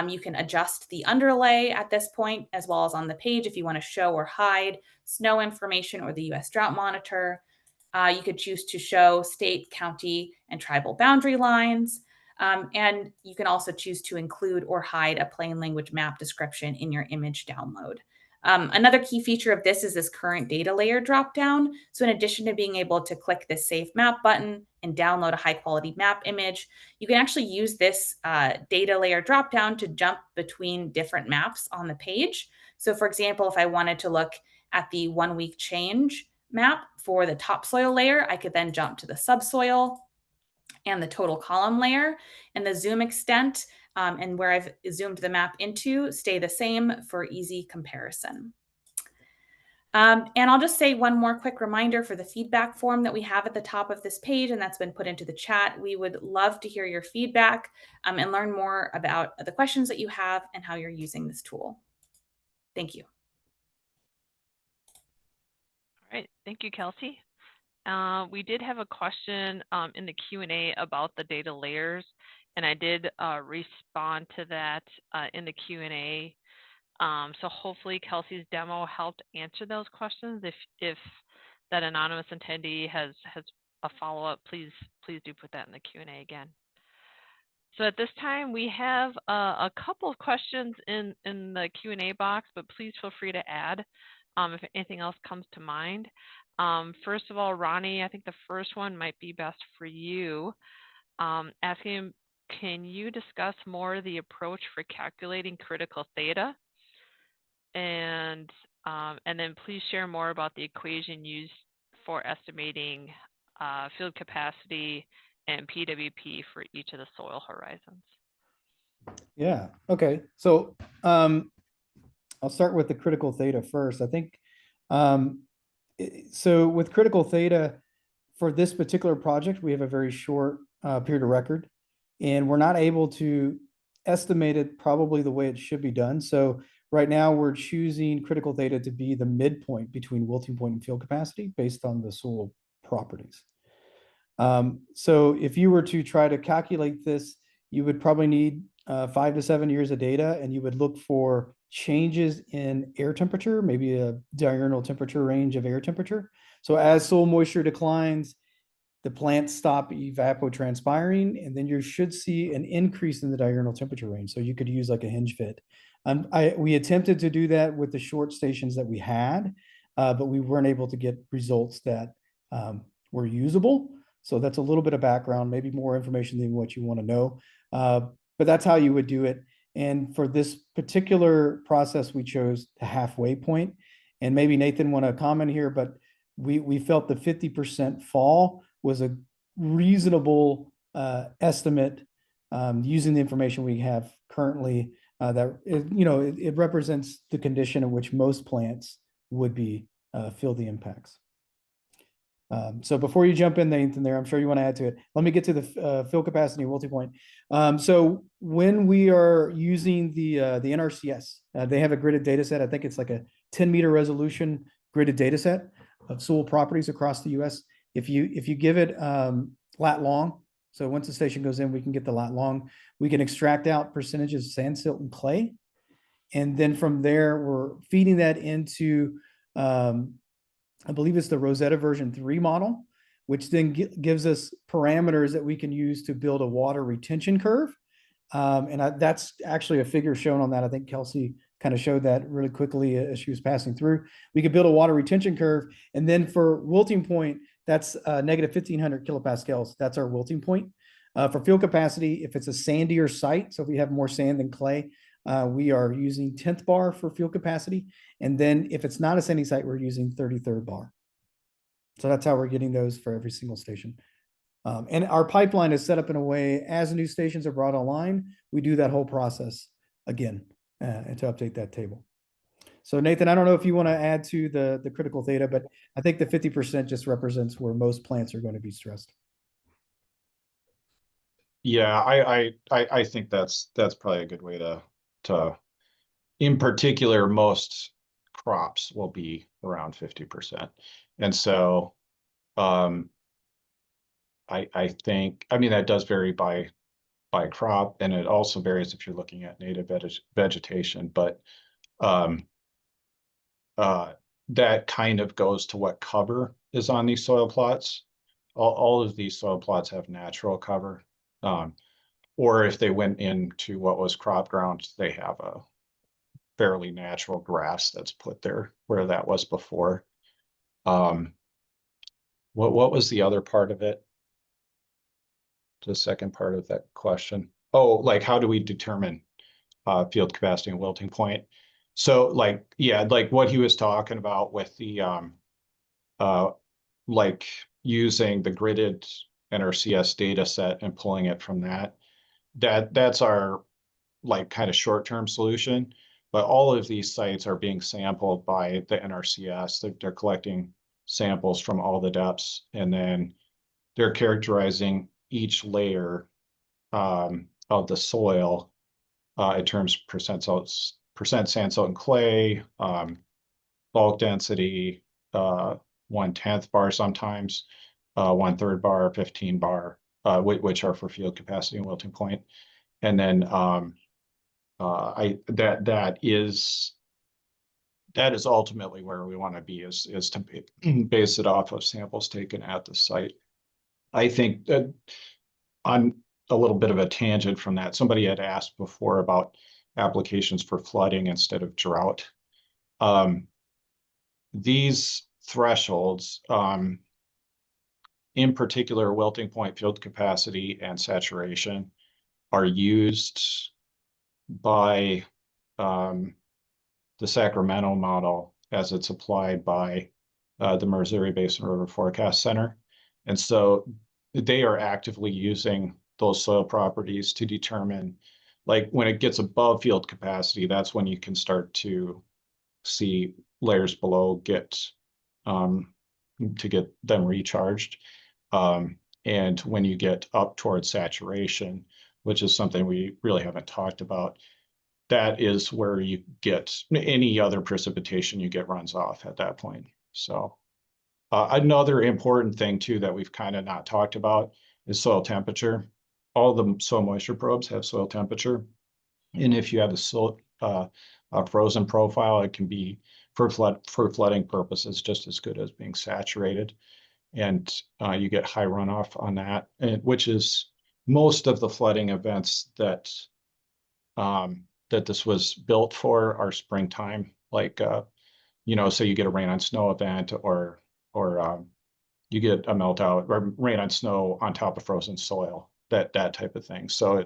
You can adjust the underlay at this point, as well as on the page if you want to show or hide snow information or the U.S. Drought Monitor. You could choose to show state, county, and tribal boundary lines. And you can also choose to include or hide a plain language map description in your image download. Another key feature of this is this current data layer dropdown. So in addition to being able to click the Save Map button and download a high quality map image, you can actually use this data layer dropdown to jump between different maps on the page. So for example, if I wanted to look at the 1 week change map for the topsoil layer, I could then jump to the subsoil and the total column layer, and the zoom extent and where I've zoomed the map into stay the same for easy comparison. And I'll just say one more quick reminder for the feedback form that we have at the top of this page, and that's been put into the chat. We would love to hear your feedback and learn more about the questions that you have and how you're using this tool. Thank you. All right, thank you, Kelsey. We did have a question in the Q&A about the data layers, and I did respond to that in the Q&A. So hopefully Kelsey's demo helped answer those questions. If that anonymous attendee has a follow-up, please do put that in the Q&A again. So at this time, we have a couple of questions in the Q&A box, but please feel free to add if anything else comes to mind. First of all, Ronnie, I think the first one might be best for you. Asking, can you discuss more the approach for calculating critical theta? And then please share more about the equation used for estimating field capacity and PWP for each of the soil horizons. Yeah, okay. So I'll start with the critical theta first. I think, so with critical theta, for this particular project, we have a very short period of record, and we're not able to estimate it probably the way it should be done. So right now we're choosing critical theta to be the midpoint between wilting point and field capacity based on the soil properties. So if you were to try to calculate this, you would probably need 5 to 7 years of data, and you would look for changes in air temperature, maybe a diurnal temperature range of air temperature. So as soil moisture declines, the plants stop evapotranspiring, and then you should see an increase in the diurnal temperature range. So you could use like a hinge fit. We attempted to do that with the short stations that we had, but we weren't able to get results that were usable. So that's a little bit of background, maybe more information than what you want to know. But that's how you would do it. And for this particular process, we chose the halfway point. And maybe Nathan want to comment here, but we felt the 50% fall was a reasonable estimate using the information we have currently. That it represents the condition in which most plants would be feel the impacts. So before you jump in, Nathan, there, I'm sure you want to add to it. Let me get to the field capacity and wilting point. So when we are using the NRCS, they have a gridded data set. I think it's like a 10-meter resolution gridded data set of soil properties across the U.S. If you give it lat long, so once the station goes in, we can get the lat long. We can extract out percentages of sand, silt, and clay, and then from there, we're feeding that into I believe it's the Rosetta version 3 model, which then gives us parameters that we can use to build a water retention curve. That's actually a figure shown on that. I think Kelsey kind of showed that really quickly as she was passing through. We could build a water retention curve. And then for wilting point, that's negative 1500 kilopascals. That's our wilting point. For field capacity, if it's a sandier site, so if we have more sand than clay, we are using 10th bar for field capacity. And then if it's not a sandy site, we're using 33rd bar. So that's how we're getting those for every single station. And our pipeline is set up in a way, as new stations are brought online, we do that whole process again and to update that table. So Nathan, I don't know if you want to add to the critical data, but I think the 50% just represents where most plants are going to be stressed. Yeah, I think that's probably a good way to in particular, most crops will be around 50%. And so I think, I mean, that does vary by crop, and it also varies if you're looking at native vegetation, but that kind of goes to what cover is on these soil plots. All of these soil plots have natural cover. Or if they went into what was crop ground, they have a fairly natural grass that's put there where that was before. What was the other part of it? The second part of that question. Oh, like how do we determine field capacity and wilting point? So like, yeah, like what he was talking about with the like using the gridded NRCS data set and pulling it from that's our like kind of short-term solution. But all of these sites are being sampled by the NRCS. They're collecting samples from all the depths, and then they're characterizing each layer of the soil in terms of percent sand, silt, and clay, bulk density, 1/10 bar sometimes, 1/3 bar, 15 bar, which are for field capacity and wilting point. And then that is ultimately where we want to be, is to base it off of samples taken at the site. I think that on a little bit of a tangent from that, somebody had asked before about applications for flooding instead of drought. These thresholds, in particular, wilting point, field capacity, and saturation, are used by the Sacramento model as it's applied by the Missouri Basin River Forecast Center. And so they are actively using those soil properties to determine, like when it gets above field capacity, that's when you can start to see layers below get them recharged. And when you get up towards saturation, which is something we really haven't talked about, that is where you get any other precipitation you get runs off at that point. So another important thing too that we've kind of not talked about is soil temperature. all the soil moisture probes have soil temperature. And if you have a frozen profile, it can be for flooding purposes just as good as being saturated. And you get high runoff on that, which is most of the flooding events that that this was built for are springtime, like so you get a rain on snow event, or you get a melt out or rain on snow on top of frozen soil, that type of thing. So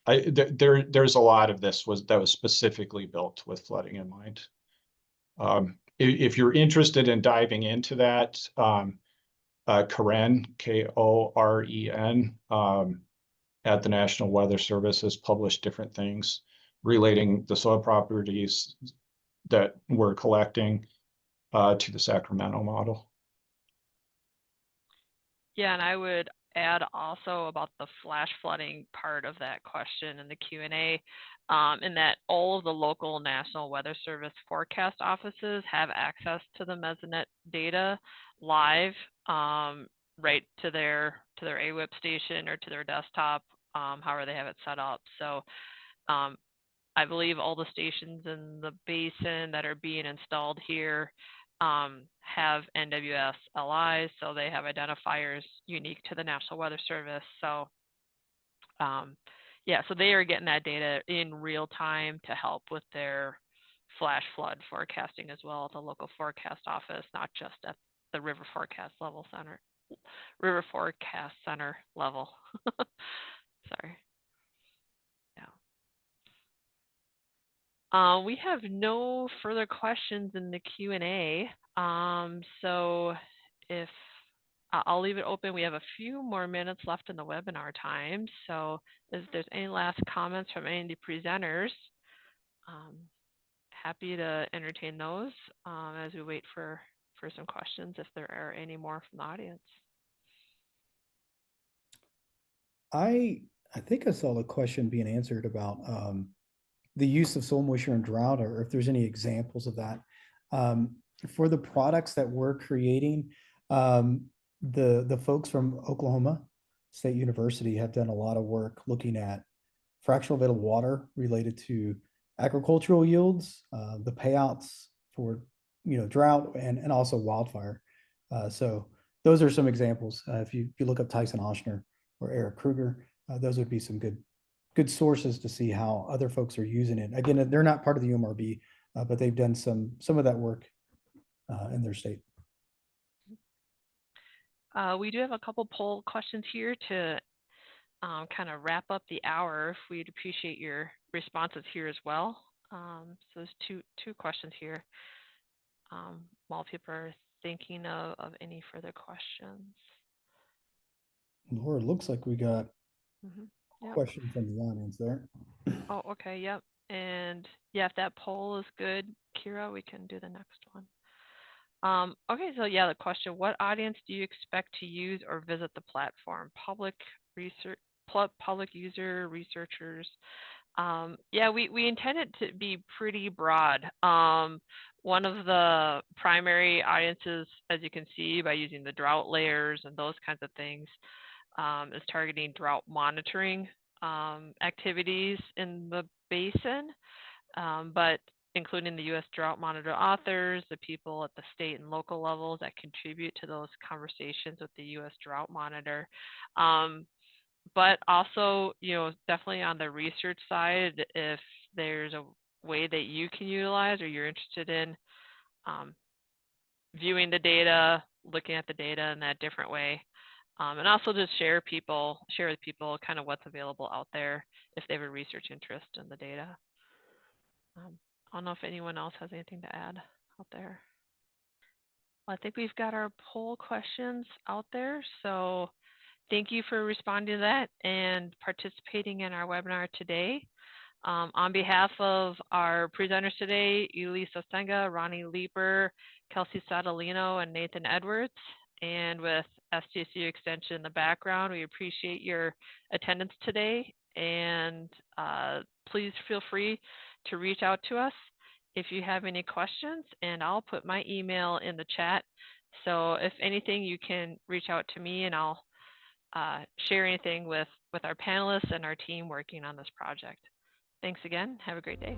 there's a lot of this that was specifically built with flooding in mind. If you're interested in diving into that, Koren, Koren, at the National Weather Service has published different things relating the soil properties that we're collecting to the Sacramento model. Yeah, and I would add also about the flash flooding part of that question in the Q&A, in that all of the local National Weather Service forecast offices have access to the Mesonet data live, right to their AWIP station or to their desktop, however they have it set up. So I believe all the stations in the basin that are being installed here have NWS LIs, so they have identifiers unique to the National Weather Service. So yeah, so they are getting that data in real time to help with their flash flood forecasting as well at the local forecast office, not just at the river forecast center level. Sorry. We have no further questions in the Q&A. So if I'll leave it open. We have a few more minutes left in the webinar time. So if there's any last comments from any of the presenters, happy to entertain those as we wait for some questions, if there are any more from the audience. I think I saw the question being answered about the use of soil moisture and drought, or if there's any examples of that. For the products that we're creating, the folks from Oklahoma State University have done a lot of work looking at fractional available water related to agricultural yields, the payouts for drought, and also wildfire. So those are some examples. If you look up Tyson Oshner or Eric Kruger, those would be some good sources to see how other folks are using it. Again, they're not part of the UMRB, but they've done some of that work in their state. We do have a couple poll questions here to kind of wrap up the hour. We'd appreciate your responses here as well. So there's two questions here while people are thinking of any further questions. Laura, it looks like we got Yep. question from the audience there. Oh, okay, yep. And yeah, if that poll is good, Kira, we can do the next one. Okay, so yeah, the question, what audience do you expect to use or visit the platform? Public user, researchers? Yeah, we intend it to be pretty broad. One of the primary audiences, as you can see by using the drought layers and those kinds of things, is targeting drought monitoring activities in the basin, but including the U.S. Drought Monitor authors, the people at the state and local levels that contribute to those conversations with the U.S. Drought Monitor. But also, definitely on the research side, if there's a way that you can utilize or you're interested in viewing the data, looking at the data in that different way. And also just share with people kind of what's available out there if they have a research interest in the data. I don't know if anyone else has anything to add out there. Well, I think we've got our poll questions out there. So thank you for responding to that and participating in our webinar today. On behalf of our presenters today, Elise Osenga, Ronnie Leeper, Kelsey Sadolino, and Nathan Edwards, and with SDSU Extension in the background, we appreciate your attendance today. And please feel free to reach out to us if you have any questions, and I'll put my email in the chat. So if anything, you can reach out to me and I'll share anything with our panelists and our team working on this project. Thanks again. Have a great day.